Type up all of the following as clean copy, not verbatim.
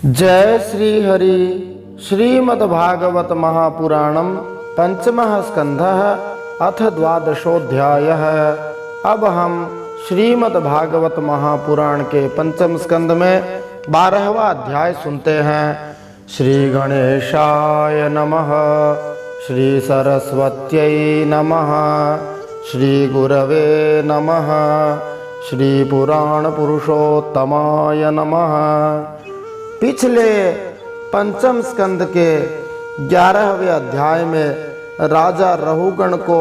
जय श्री हरि। श्रीमद्भागवत महापुराणम पंचमः स्कंधः अथ द्वादशोऽध्यायः। अब हम श्रीमद्भागवत महापुराण के पंचम स्कंद में 12वां अध्याय सुनते हैं। श्री गणेशाय नमः। श्री सरस्वत्यै नमः। श्री गुरवे नमः। श्री पुराण पुरुषोत्तमाय नमः। पिछले पंचम स्कंद के 11वें अध्याय में राजा रहुगण को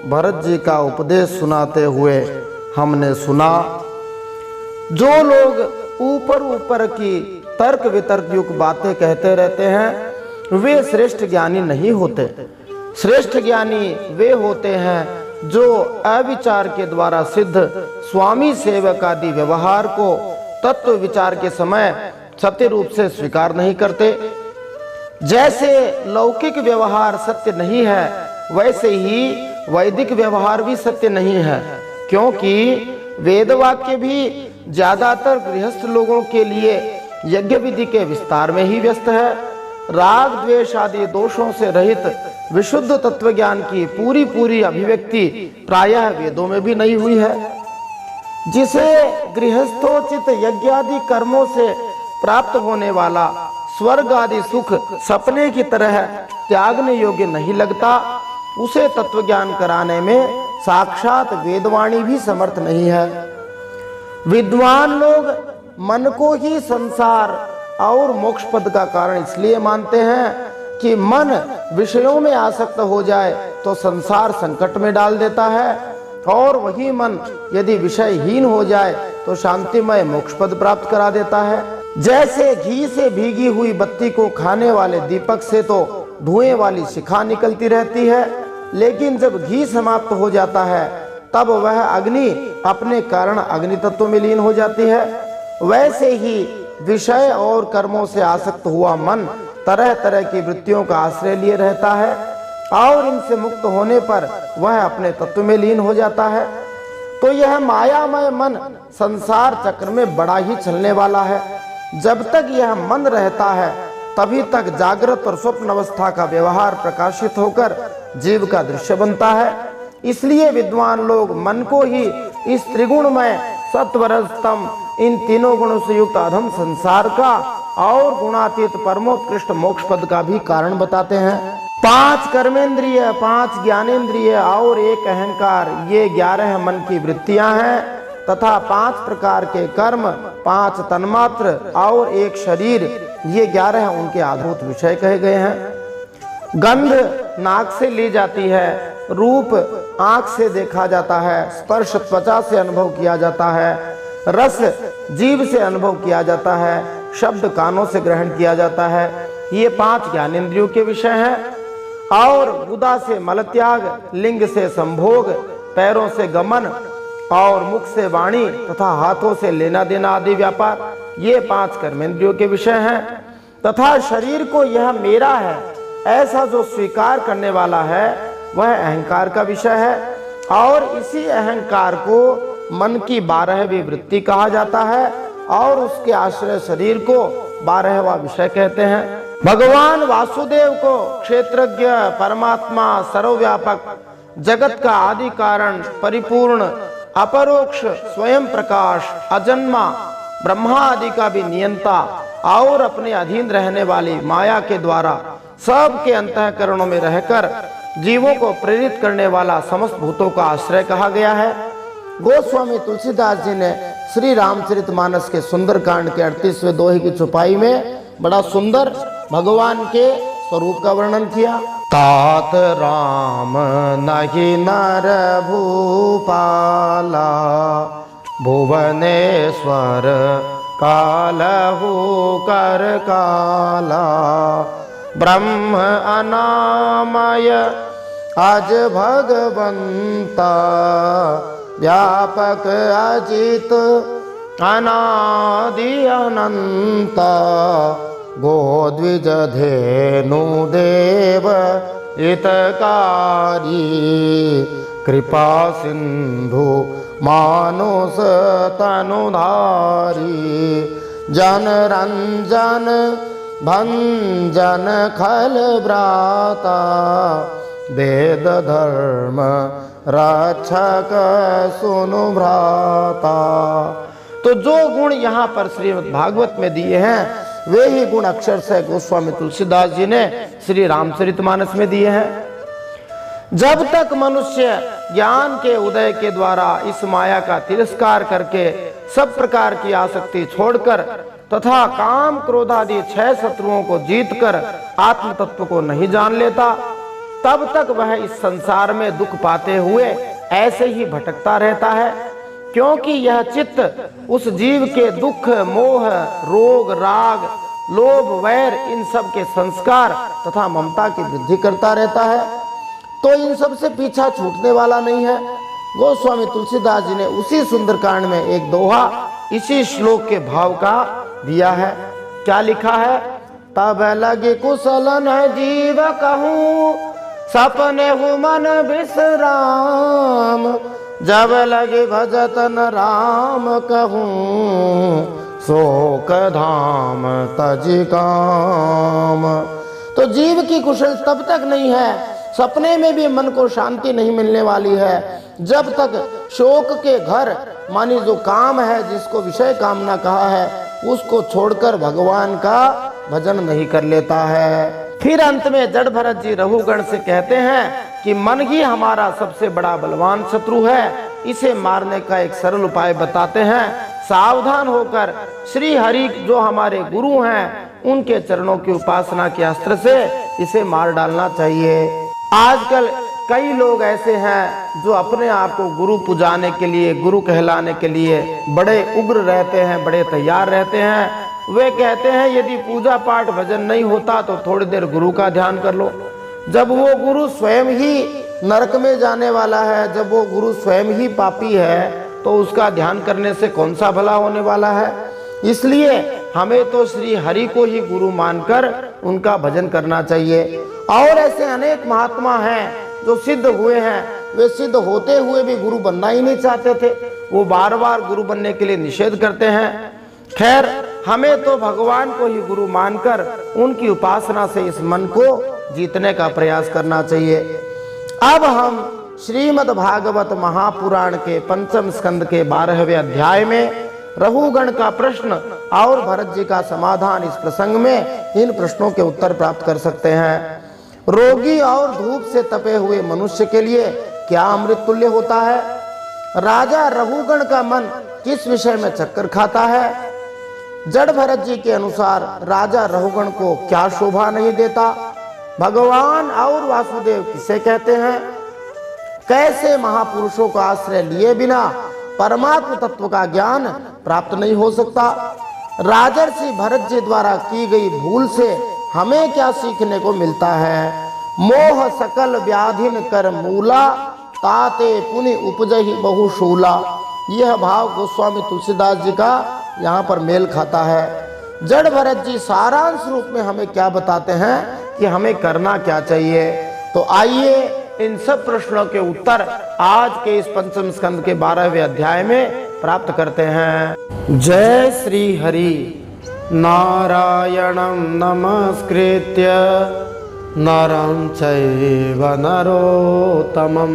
भरत जी का उपदेश सुनाते हुए हमने सुना, जो लोग ऊपर ऊपर की तर्क वितर्क युक्त बातें कहते रहते हैं वे श्रेष्ठ ज्ञानी नहीं होते। श्रेष्ठ ज्ञानी वे होते हैं जो अविचार के द्वारा सिद्ध स्वामी सेवक आदि व्यवहार को तत्व विचार के समय सत्य रूप से स्वीकार नहीं करते। जैसे लौकिक व्यवहार सत्य नहीं है, वैसे ही वैदिक व्यवहार भी सत्य नहीं है, क्योंकि वेद वाक्य भी ज्यादातर गृहस्थ लोगों के लिए यज्ञ विधि के विस्तार में ही व्यस्त है। राग द्वेष आदि दोषों से रहित विशुद्ध तत्व ज्ञान की पूरी अभिव्यक्ति प्रायः वेदों में भी नहीं हुई है। जिसे गृहस्थोचित यज्ञ आदि कर्मों से प्राप्त होने वाला स्वर्ग आदि सुख सपने की तरह त्यागने योग्य नहीं लगता, उसे तत्व ज्ञान कराने में साक्षात वेदवाणी भी समर्थ नहीं है। विद्वान लोग मन को ही संसार और मोक्ष पद का कारण इसलिए मानते हैं कि मन विषयों में आसक्त हो जाए तो संसार संकट में डाल देता है, और वही मन यदि विषयहीन हो जाए तो शांतिमय मोक्ष पद प्राप्त करा देता है। जैसे घी से भीगी हुई बत्ती को खाने वाले दीपक से तो धुएं वाली शिखा निकलती रहती है, लेकिन जब घी समाप्त हो जाता है तब वह अग्नि अपने कारण अग्नि तत्व में लीन हो जाती है। वैसे ही विषय और कर्मों से आसक्त हुआ मन तरह तरह की वृत्तियों का आश्रय लिए रहता है, और इनसे मुक्त होने पर वह अपने तत्व में लीन हो जाता है। तो यह मायामय मन संसार चक्र में बड़ा ही चलने वाला है। जब तक यह मन रहता है तभी तक जागृत और स्वप्न अवस्था का व्यवहार प्रकाशित होकर जीव का दृश्य बनता है। इसलिए विद्वान लोग मन को ही इस त्रिगुणमय सत्वरजतम इन तीनों गुणों से युक्त अधम संसार का और गुणातीत परमोत्कृष्ट मोक्ष पद का भी कारण बताते हैं। 5 कर्मेंद्रिय, 5 ज्ञानेंद्रिय और 1 अहंकार, ये 11 मन की वृत्तियां हैं, तथा 5 प्रकार के कर्म, 5 तन्मात्र और 1 शरीर, ये 11 उनके आधारभूत विषय कहे गए हैं। गंध नाक से ली जाती है, रूप आंख से देखा जाता है, स्पर्श त्वचा से अनुभव किया जाता है, रस जीभ से अनुभव किया जाता है, शब्द कानों से ग्रहण किया जाता है। ये 5 ज्ञानेंद्रियों के विषय हैं। और गुदा से मलत्याग, लिंग से संभोग, पैरों से गमन और मुख से वाणी तथा हाथों से लेना देना आदि व्यापार, ये 5 कर्मेंद्रियों के विषय हैं। तथा शरीर को यह मेरा है ऐसा जो स्वीकार करने वाला है वह अहंकार का विषय है, और इसी अहंकार को मन की 12वीं वृत्ति कहा जाता है, और उसके आश्रय शरीर को 12वां विषय कहते हैं। भगवान वासुदेव को क्षेत्रज्ञ, परमात्मा, सर्वव्यापक, जगत का आदि कारण, परिपूर्ण, अपरोक्ष, स्वयं प्रकाश, अजन्मा, ब्रह्मा आदि का भी नियंता और अपने अधीन रहने वाली माया के द्वारा सबके अंतःकरणों में रहकर जीवों को प्रेरित करने वाला समस्त भूतों का आश्रय कहा गया है। गोस्वामी तुलसीदास जी ने श्री रामचरितमानस के सुंदर कांड के 38वें दोहे की छुपाई में बड़ा सुंदर भगवान के स्वरूप का वर्णन किया। तात राम नहीं नर भूपाला, भुवनेश्वर कालहु कर काला, ब्रह्म अनामय अज भगवंता, व्यापक अजित अनादि अनंता, गोद्विज धेनु देव हितकारी, कृपा सिंधु मानुष तनुधारी, जन रंजन भंजन खल भ्राता, वेद धर्म रक्षक सुनु भ्राता। तो जो गुण यहाँ पर श्रीमद् भागवत में दिए हैं वे ही गुण अक्षर से गोस्वामी तुलसीदास जी ने श्री रामचरितमानस में दिए हैं। जब तक मनुष्य ज्ञान के उदय के द्वारा इस माया का तिरस्कार करके सब प्रकार की आसक्ति छोड़कर तथा काम क्रोध आदि 6 शत्रुओं को जीतकर आत्म तत्व को नहीं जान लेता, तब तक वह इस संसार में दुख पाते हुए ऐसे ही भटकता रहता है। क्योंकि यह चित्त उस जीव के दुख, मोह, रोग, राग, लोभ, वैर इन सब के संस्कार तथा ममता की वृद्धि करता रहता है, तो इन सब से पीछा छूटने वाला नहीं है। गोस्वामी तुलसीदास जी ने उसी सुंदरकांड में एक दोहा इसी श्लोक के भाव का दिया है। क्या लिखा है? तब लगे कुशलन जीव कहूँ, सपने हूँ मन विश्राम, जब लगे भजतन राम कहूँ, शोक धाम तज काम। तो जीव की कुशल तब तक नहीं है, सपने में भी मन को शांति नहीं मिलने वाली है, जब तक शोक के घर मानी जो काम है, जिसको विषय कामना कहा है, उसको छोड़कर भगवान का भजन नहीं कर लेता है। फिर अंत में जड़ भरत जी रघुगण से कहते हैं कि मन ही हमारा सबसे बड़ा बलवान शत्रु है, इसे मारने का एक सरल उपाय बताते हैं। सावधान होकर श्री हरि जो हमारे गुरु हैं उनके चरणों की उपासना के अस्त्र से इसे मार डालना चाहिए। आजकल कई लोग ऐसे हैं जो अपने आप को गुरु पुजाने के लिए, गुरु कहलाने के लिए बड़े उग्र रहते हैं, बड़े तैयार रहते हैं। वे कहते हैं यदि पूजा पाठ भजन नहीं होता तो थोड़ी देर गुरु का ध्यान कर लो। जब वो गुरु स्वयं ही नरक में जाने वाला है, जब वो गुरु स्वयं ही पापी है, तो उसका ध्यान करने से कौन सा भला होने वाला है। इसलिए हमें तो श्री हरि को ही गुरु मानकर उनका भजन करना चाहिए। और ऐसे अनेक महात्मा हैं जो सिद्ध हुए हैं, वे सिद्ध होते हुए भी गुरु बनना ही नहीं चाहते थे, वो बार बार गुरु बनने के लिए निषेध करते हैं। खैर, हमें तो भगवान को ही गुरु मानकर उनकी उपासना से इस मन को जीतने का प्रयास करना चाहिए। अब हम श्रीमद् भागवत महापुराण के 5वें स्कंद के 12वें अध्याय में रघुगण का प्रश्न और भरत जी का समाधान, इस प्रसंग में इन प्रश्नों के उत्तर प्राप्त कर सकते हैं। रोगी और धूप से तपे हुए मनुष्य के लिए क्या अमृत तुल्य होता है? राजा रघुगण का मन किस विषय में चक्कर खाता है? जड़ भरत जी के अनुसार राजा रघुगण को क्या शोभा नहीं देता? भगवान और वासुदेव किसे कहते हैं? कैसे महापुरुषों का आश्रय लिए बिना परमात्म तत्व का ज्ञान प्राप्त नहीं हो सकता? राजर्षि भरत जी द्वारा की गई भूल से हमें क्या सीखने को मिलता है? मोह सकल व्याधिन कर मूला, ताते पुनि उपजहि बहुशूला। यह भाव गोस्वामी तुलसीदास जी का यहाँ पर मेल खाता है। जड़ भरत जी सारांश रूप में हमें क्या बताते हैं कि हमें करना क्या चाहिए। तो आइए इन सब प्रश्नों के उत्तर आज के इस 5वें स्कंद के 12वें अध्याय में प्राप्त करते हैं। जय श्री हरि। नारायणं नमस्कृत्य नरं चैव नरोत्तमं,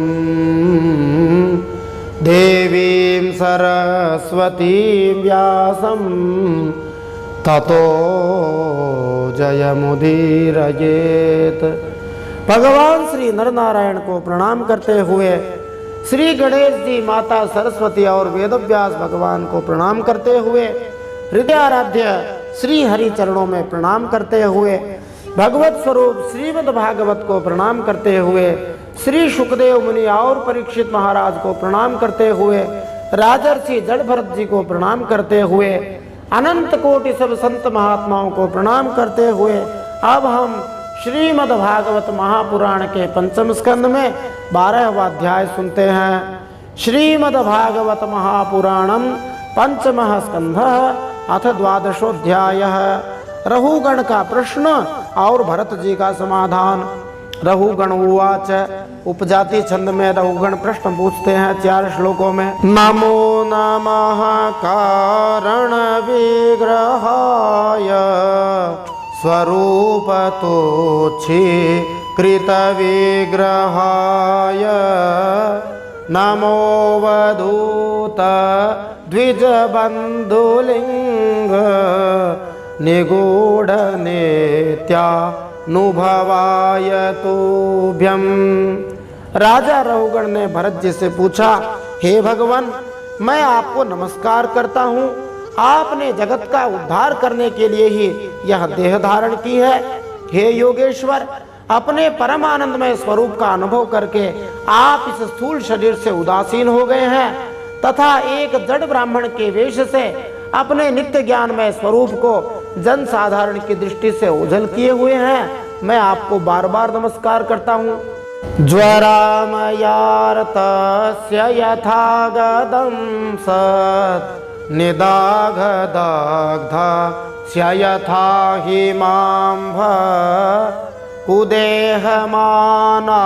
देवीं सरस्वतीं व्यासं ततो जयमुदीरयेत्। भगवान श्री नरनारायण को प्रणाम करते हुए श्री गणेश जी, माता सरस्वती और वेदव्यास भगवान को प्रणाम करते हुए, हृदयाराध्य श्री हरि चरणों में प्रणाम करते हुए, भगवत स्वरूप श्रीमद् भागवत को प्रणाम करते हुए, श्री सुखदेव मुनि और परीक्षित महाराज को प्रणाम करते हुए, राजर्षि जड़ भरत जी को प्रणाम करते हुए, अनंत कोटि सब संत महात्माओं को प्रणाम करते हुए, अब हम श्रीमद् भागवत महापुराण के 5वें स्कंद में 12वां अध्याय सुनते हैं। श्रीमद् भागवत महापुराणम 5मः स्कंधः अथ 12वां अध्याय। रघुगण का प्रश्न और भरत जी का समाधान। रहुगण उवाच। उपजाति छंद में रहुगण प्रश्न पूछते हैं 4 श्लोकों में। नमो नमः कारण विग्रहाय स्वरूप तोछि कृत विग्रहाय नमो वधूत द्विज बंधुलिंग निगूढ़ नित्यानुभवाय तुभ्यम। राजा रहुगण ने भरत जी से पूछा, हे भगवान, मैं आपको नमस्कार करता हूँ। आपने जगत का उद्धार करने के लिए ही यह देह धारण की है। हे योगेश्वर, अपने परम आनंदमय स्वरूप का अनुभव करके आप इस स्थूल शरीर से उदासीन हो गए हैं तथा एक जड़ ब्राह्मण के वेश से अपने नित्य ज्ञानमय स्वरूप को जन साधारण की दृष्टि से ओझल किए हुए हैं। मैं आपको बार बार नमस्कार करता हूँ। ज्वरामयार्तस्य यथा गदं सत् निदाघदग्धस्य यथा हिमाम्भ कुदेहमाना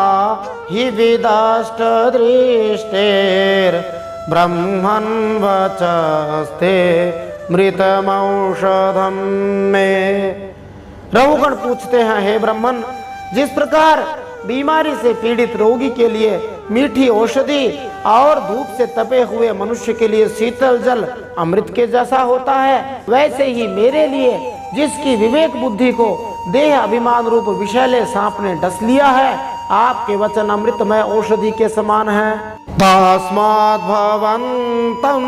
हि विदष्टदृष्टेर्ब्रह्मन् वचस्ते मृतमौषधं मे। रहुगण पूछते हैं, हे ब्रह्मन, जिस प्रकार बीमारी से पीड़ित रोगी के लिए मीठी औषधि और धूप से तपे हुए मनुष्य के लिए शीतल जल अमृत के जैसा होता है, वैसे ही मेरे लिए जिसकी विवेक बुद्धि को देह अभिमान रूप विषैले सांप ने डस लिया है, आपके वचन अमृतमय औषधि के समान है। तस्माद् भवन्तं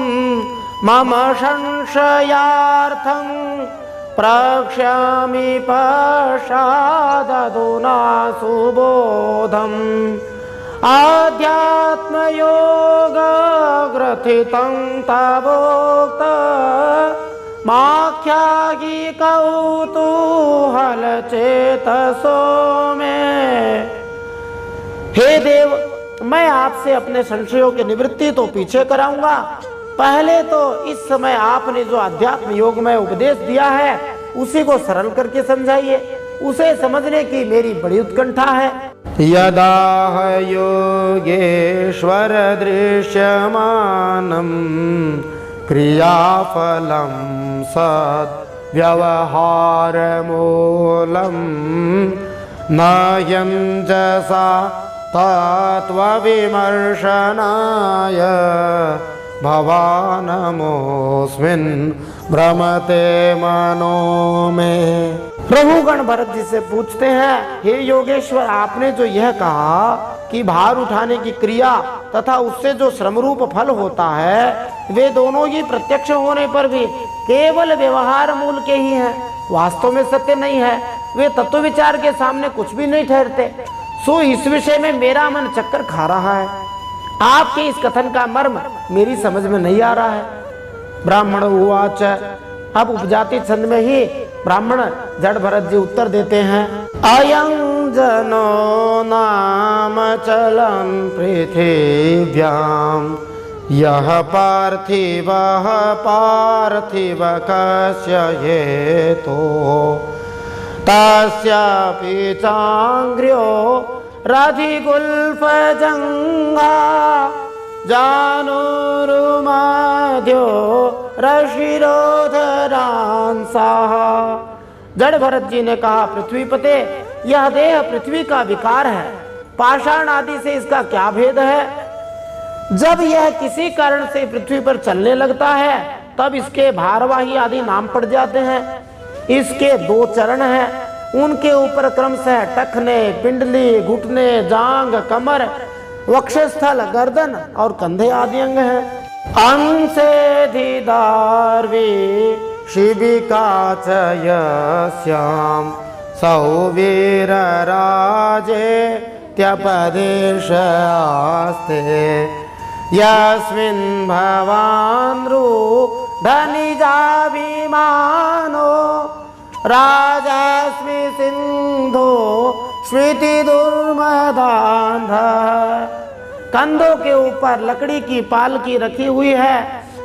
मम संशयार्थं प्रक्ष्यामि पश्चादधुना सुबोधम् आध्यात्मयोगग्रथितं तवोक्त माख्यायि कौतूहलचेतसो मे। हे देव, मैं आपसे अपने संशयों की निवृत्ति तो पीछे कराऊंगा। पहले तो इस समय आपने जो अध्यात्म योग में उपदेश दिया है उसी को सरल करके समझाइए। उसे समझने की मेरी बड़ी उत्कंठा है। यदा योगेश्वर दृश्यमानं क्रियाफलं सद् व्यवहारमूलं न यञ्जसा तत्त्वविमर्शनाय भवानमोऽस्मिन् भ्रमते मनो में। रहुगण भरत जी से पूछते हैं, हे योगेश्वर, आपने जो यह कहा कि भार उठाने की क्रिया तथा उससे जो श्रम रूप फल होता है, वे दोनों ही प्रत्यक्ष होने पर भी केवल व्यवहार मूल के ही हैं, वास्तव में सत्य नहीं है। वे तत्व विचार के सामने कुछ भी नहीं ठहरते। सो इस विषय में मेरा मन चक्कर खा रहा है। आपके इस कथन का मर्म मेरी समझ में नहीं आ रहा है। ब्राह्मण उवाच। अब उपजाति छंद में ही ब्राह्मण जड़ भरत जी उत्तर देते हैं। अयं जनो नाम चलन पृथिव्यां यह पार्थिवः पार्थिव कस्य हेतो तस्यापि चाङ्ग्र्यो रधिगुल्फजङ्घा जानुरुमाद्यो रशिरोधरांसाः। जड़ भरत जी ने कहा, पृथ्वीपते, यह देह पृथ्वी का विकार है। पाषाण आदि से इसका क्या भेद है? जब यह किसी कारण से पृथ्वी पर चलने लगता है तब इसके भारवाही आदि नाम पड़ जाते हैं। इसके 2 चरण हैं, उनके ऊपर क्रमशः टखने, पिंडली, घुटने, जांग, कमर, वक्षस्थल, गर्दन और कंधे आदि अंग हैं। अंसेधिदार्वी शिबिका च यस्यां सौवीरराजे त्यपदेशास्ते यस्मिन् भवान् धनिजाभिमानो राजास्मि सिंधो स्मृति दुर्मदान्ध। कंधों के ऊपर लकड़ी की पालकी रखी हुई है,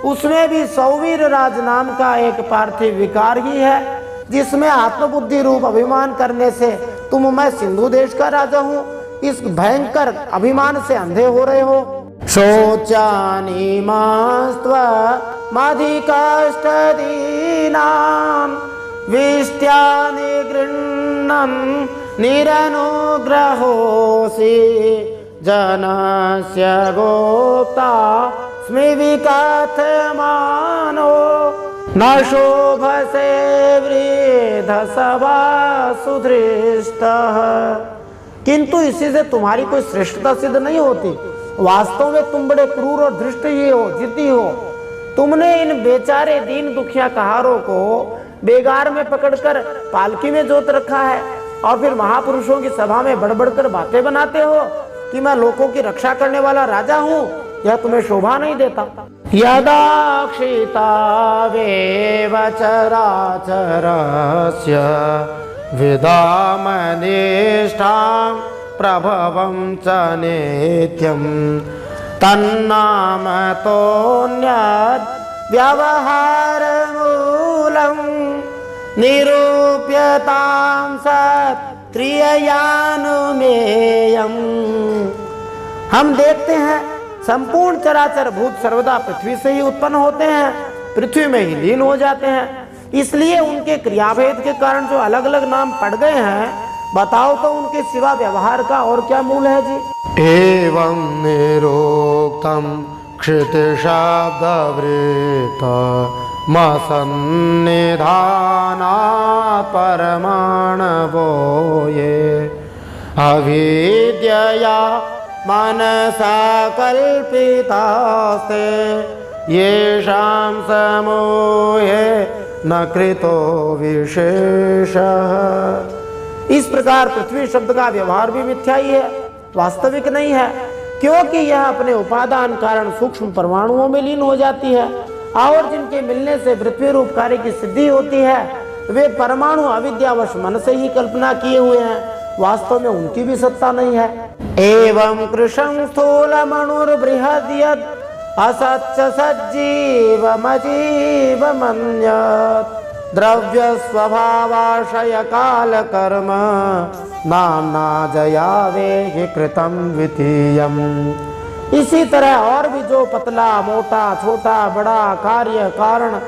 उसमें भी सौवीर राज नाम का एक पार्थिव विकार ही है, जिसमें आत्मबुद्धि रूप अभिमान करने से तुम मैं सिंधु देश का राजा हूँ, इस भयंकर अभिमान से अंधे हो रहे हो। शोचानि मास्त्व मधिकाष्टदीनां विष्ट्यानि गृह्णन् निरनुग्रहोऽसि जनस्य गोप्ता स्मि विकथमानो न शोभसे वृद्धसभा सुधृष्टः। किंतु इसी से तुम्हारी कोई श्रेष्ठता सिद्ध नहीं होती। वास्तव में तुम बड़े क्रूर और धृष्ट ही हो, जिद्दी हो। तुमने इन बेचारे दीन दुखिया कहारों को बेगार में पकड़कर पालकी में जोत रखा है और फिर महापुरुषों की सभा में बढ़-बढ़कर बातें बनाते हो कि मैं लोगों की रक्षा करने वाला राजा हूँ। यह तुम्हें शोभा नहीं देता। यदाक्षितावेव चराचरस्य विदामनिष्ठां प्रभवं च नित्यं तन्नामतोऽन्यद् व्यवहारमूलं निरूप्यतां सत्क्रिययानुमेयम्। हम देखते हैं संपूर्ण चराचर भूत सर्वदा पृथ्वी से ही उत्पन्न होते हैं, पृथ्वी में ही लीन हो जाते हैं। इसलिए उनके क्रियाभेद के कारण जो अलग अलग नाम पड़ गए हैं, बताओ तो उनके सिवा व्यवहार का और क्या मूल है जी। एवं निरोक्तम क्षितिशाब्दवृत्त मसन्निधानात् परमाणवो ये अविद्यया मनसा कल्पितास्ते येषां समूहे न कृतो विशेषः। इस प्रकार पृथ्वी शब्द का व्यवहार भी मिथ्या ही है, वास्तविक नहीं है, क्योंकि यह अपने उपादान कारण सूक्ष्म परमाणुओं में लीन हो जाती है और जिनके मिलने से पृथ्वी रूप कार्य की सिद्धि होती है, वे परमाणु अविद्यावश मन से ही कल्पना किए हुए हैं, वास्तव में उनकी भी सत्ता नहीं है। एवं कृशं स्थूलमणुर्बृहद्यद् असच्च सज्जीवमजीवमन्यत् द्रव्य स्वभावाशय काल कर्म नाम्ना जयावेहि कृतं द्वितीयम्। इसी तरह और भी जो पतला मोटा छोटा बड़ा कार्य कारण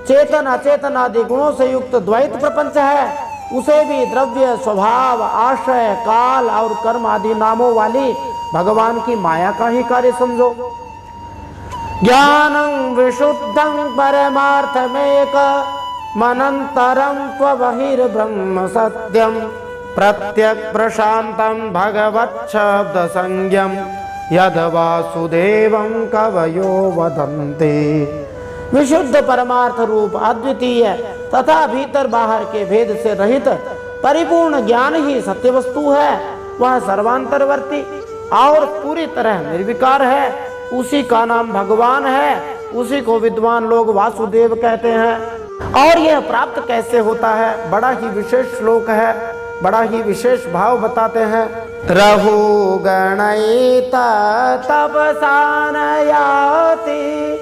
चेतन अचेतन आदि गुणों से युक्त द्वैत प्रपंच है, उसे भी द्रव्य स्वभाव आशय काल और कर्म आदि नामों वाली भगवान की माया का ही कार्य समझो। ज्ञानं विशुद्धं परमार्थमेक मनंतरं त्वबहिर्ब्रह्म सत्यं प्रत्यक् प्रशांतं भगवच्छब्द संज्ञं यद वासुदेवं कवयो वदन्ति। विशुद्ध परमार्थ रूप अद्वितीय तथा भीतर बाहर के भेद से रहित परिपूर्ण ज्ञान ही सत्य वस्तु है। वह सर्वांतरवर्ती और पूरी तरह निर्विकार है, उसी का नाम भगवान है, उसी को विद्वान लोग वासुदेव कहते हैं। और यह प्राप्त कैसे होता है, बड़ा ही विशेष श्लोक है, बड़ा ही विशेष भाव बताते हैं। रहु गणयिता तपसा न याति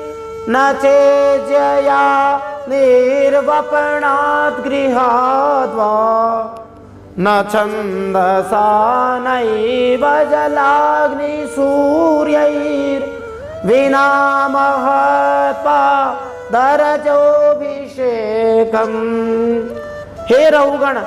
न चेज्यया निर्वपणात् गृहाद् वा न छन्दसा नैव जलाग्निसूर्यैर्विना महत्वा दरजोभिषेकम्। हे रहुगण,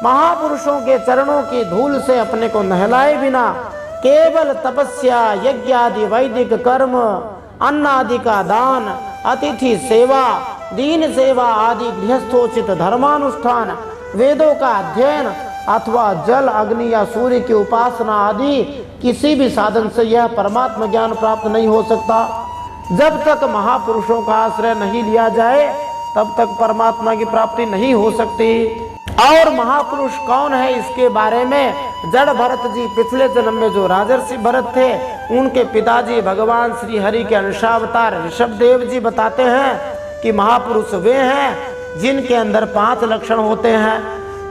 महापुरुषों के चरणों की धूल से अपने को नहलाए बिना केवल तपस्या यज्ञ आदि वैदिक कर्म अन्न आदि का दान अतिथि सेवा दीन सेवा आदि गृहस्थोचित धर्मानुष्ठान वेदों का अध्ययन अथवा जल अग्नि या सूर्य की उपासना आदि किसी भी साधन से यह परमात्मा ज्ञान प्राप्त नहीं हो सकता। जब तक महापुरुषों का आश्रय नहीं लिया जाए तब तक परमात्मा की प्राप्ति नहीं हो सकती। और महापुरुष कौन है, इसके बारे में जड़ भरत जी पिछले जन्म में जो राजर्षि भरत थे उनके पिताजी भगवान श्री हरि के अंशावतार ऋषभदेव जी बताते हैं कि महापुरुष वे हैं जिनके अंदर 5 लक्षण होते हैं,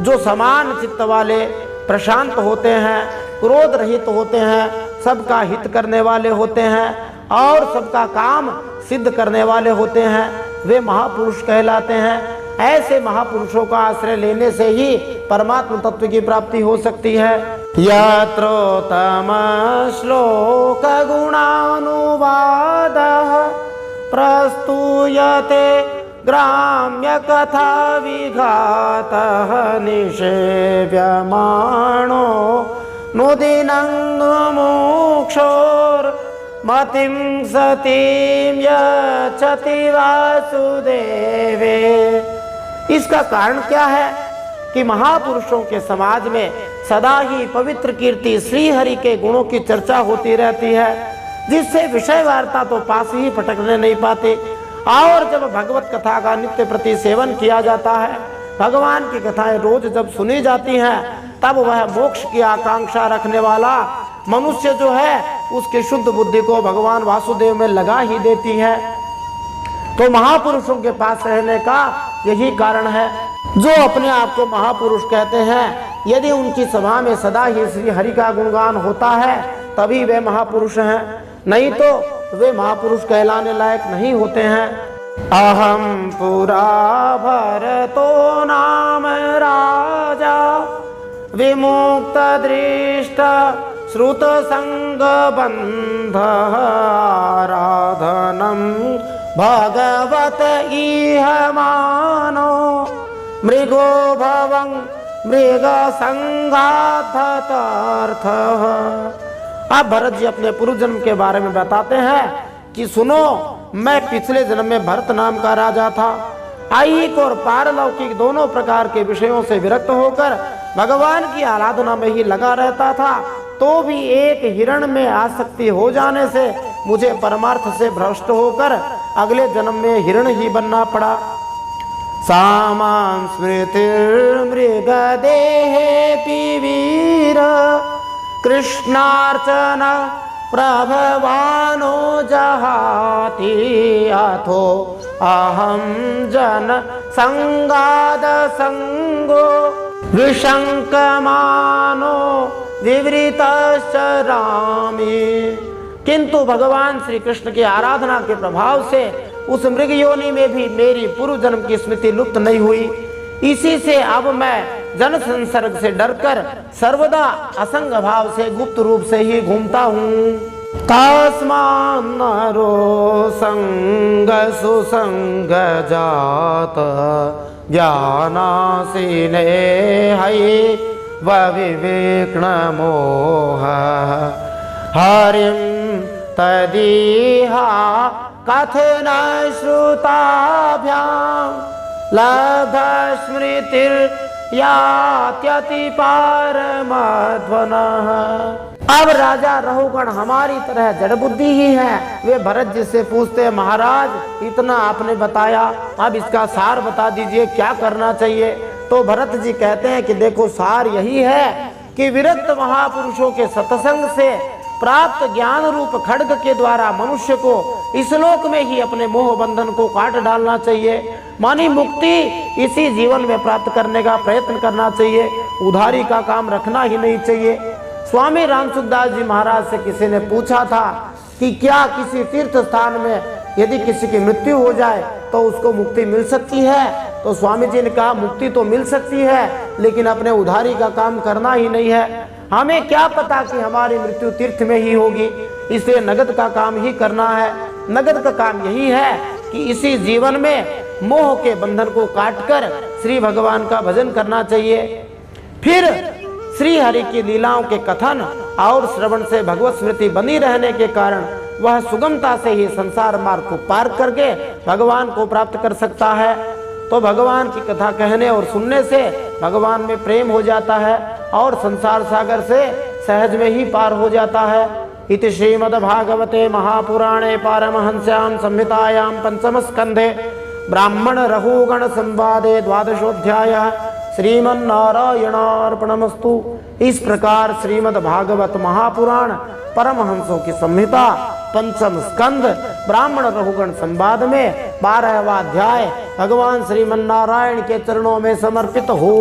जो समान चित्त वाले प्रशांत होते हैं, क्रोध रहित होते हैं, सबका हित करने वाले होते हैं और सबका काम सिद्ध करने वाले होते हैं, वे महापुरुष कहलाते हैं। ऐसे महापुरुषों का आश्रय लेने से ही परमात्म तत्व की प्राप्ति हो सकती है। यत्रोत्तम श्लोक गुणानुवाद प्रस्तूयते ग्राम्य कथा विघात निषेव्यमाणो नुदिनं मोक्षोर्मतिं सतीं यच्छति वासुदेवे। इसका कारण क्या है कि महापुरुषों के समाज में सदा ही पवित्र कीर्ति श्री हरि के गुणों की चर्चा होती रहती है, जिससे विषय वार्ता तो पास ही पटकने नहीं पाते। और जब भगवत कथा का नित्य प्रति सेवन किया जाता है, भगवान की कथाएं रोज जब सुनी जाती हैं, तब वह मोक्ष की आकांक्षा रखने वाला मनुष्य जो है उसकी शुद्ध बुद्धि को भगवान वासुदेव में लगा ही देती है। तो महापुरुषों के पास रहने का यही कारण है। जो अपने आप को महापुरुष कहते हैं, यदि उनकी सभा में सदा ही श्री हरि का गुणगान होता है तभी वे महापुरुष हैं, नहीं तो वे महापुरुष कहलाने लायक नहीं होते हैं। अहम पुरा भरतो नाम राजा विमुक्त दृष्ट श्रुत संग बंध आराधनम भगवत इह मानो मृगो भवं मृग संघातर्थ। अब भरत जी अपने पूर्व जन्म के बारे में बताते हैं कि सुनो, मैं पिछले जन्म में भरत नाम का राजा था। ऐहिक और पारलौकिक दोनों प्रकार के विषयों से विरक्त होकर भगवान की आराधना में ही लगा रहता था, तो भी एक हिरण में आसक्ति हो जाने से मुझे परमार्थ से भ्रष्ट होकर अगले जन्म में हिरण ही बनना पड़ा। सामां स्मृतिर्मृग देहे वीर कृष्णार्चन प्रभवानो जहाति अथो अहम जन संगाद संगो विशंकमानो विवृतश्चरामि। किंतु भगवान श्री कृष्ण की आराधना के प्रभाव से उस मृग योनि में भी मेरी पूर्व जन्म की स्मृति लुप्त नहीं हुई। इसी से अब मैं जन संसर्ग से डरकर सर्वदा असंग भाव से गुप्त रूप से ही घूमता हूँ। तस्मान् नरो संग सुसंग जात ज्ञानासीने हई विवेक्न मोह हरिं तदीहा कथन श्रुताभ्यां लब्ध स्मृतिर्यात्यति पारमध्वनः। अब राजा रहुगण हमारी तरह जड़ बुद्धि ही है। वे भरत जी से पूछते, महाराज इतना आपने बताया, अब इसका सार बता दीजिए, क्या करना चाहिए। तो भरत जी कहते हैं कि देखो, सार यही है कि विरक्त महापुरुषों के सत्संग से प्राप्त ज्ञान रूप खड्ग के द्वारा मनुष्य को इस लोक में ही अपने मोह बंधन को काट डालना चाहिए। मानी मुक्ति इसी जीवन में प्राप्त करने का प्रयत्न करना चाहिए, उधारी का काम रखना ही नहीं चाहिए। स्वामी रामसुखदास जी महाराज से किसी ने पूछा था कि क्या किसी तीर्थ स्थान में यदि किसी की मृत्यु हो जाए तो उसको मुक्ति मिल सकती है। तो स्वामी जी ने कहा, मुक्ति तो मिल सकती है, लेकिन अपने उधारी का काम करना ही नहीं है। हमें क्या पता कि हमारी मृत्यु तीर्थ में ही होगी, इसलिए नगद का काम ही करना है। नगद का काम यही है कि इसी जीवन में मोह के बंधन को काटकर श्री भगवान का भजन करना चाहिए। फिर श्री हरि की लीलाओं के कथन और श्रवण से भगवत स्मृति बनी रहने के कारण वह सुगमता से ही संसार मार्ग को पार करके भगवान को प्राप्त कर सकता है। तो भगवान की कथा कहने और सुनने से भगवान में प्रेम हो जाता है और संसार सागर से सहज में ही पार हो जाता है। इति श्रीमद्भागवते महापुराणे पारमहंस्यां संहितायां पंचम स्कंधे ब्राह्मण रघुगण संवादे द्वादशोऽध्यायः। श्रीमन्नारायणार्पणमस्तु। इस प्रकार श्रीमद्भागवत महापुराण परमहंसों की संहिता पंचम स्कंद ब्राह्मण रघुगण संवाद में 12वां अध्याय भगवान श्रीमन्नारायण के चरणों में समर्पित हो।